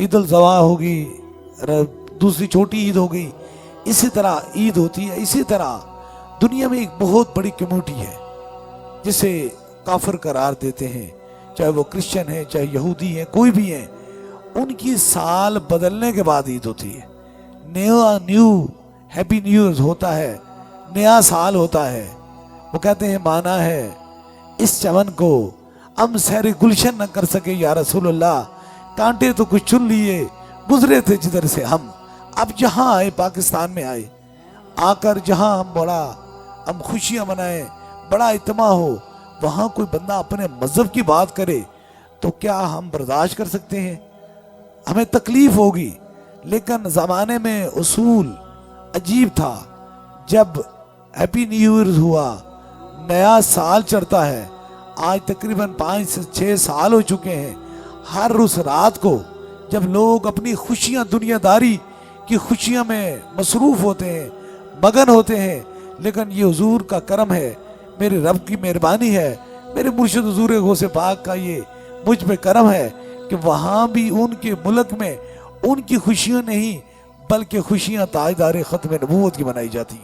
ईद उल ज़ुहा होगी, दूसरी छोटी ईद हो गई, इसी तरह ईद होती है। इसी तरह दुनिया में एक बहुत बड़ी कम्युनिटी है जिसे काफिर करार देते हैं, चाहे वो क्रिश्चियन है, चाहे यहूदी है, कोई भी है, उनकी साल बदलने के बाद ईद होती है। न्यू हैप्पी न्यू ईयर होता है, नया साल होता है। वो कहते हैं माना है इस चमन को हम सहरे गुलशन न कर सके या रसूलुल्लाह, कांटे तो कुछ चुन लिए गुजरे थे जिधर से हम। अब जहां आए, पाकिस्तान में आए, आकर जहां हम खुशियां मनाएं, बड़ा इत्मा हो, वहां कोई बंदा अपने मजहब की बात करे तो क्या हम बर्दाश्त कर सकते हैं? हमें तकलीफ होगी। लेकिन जमाने में उसूल अजीब था। जब हैप्पी न्यू ईयर हुआ, नया साल चढ़ता है, आज तकरीबन 5 से 6 साल हो चुके हैं, हर उस रात को जब लोग अपनी खुशियां, दुनियादारी की खुशियां में मसरूफ होते हैं, मगन होते हैं, लेकिन ये हुजूर का करम है, मेरे रब की मेहरबानी है, मेरे मुर्शिद हुजूर गौसे पाक का ये मुझ पे करम है कि वहाँ भी उनके मुल्क में उनकी खुशियां नहीं बल्कि खुशियां ताजदार खत्म नबूवत की मनाई जाती हैं।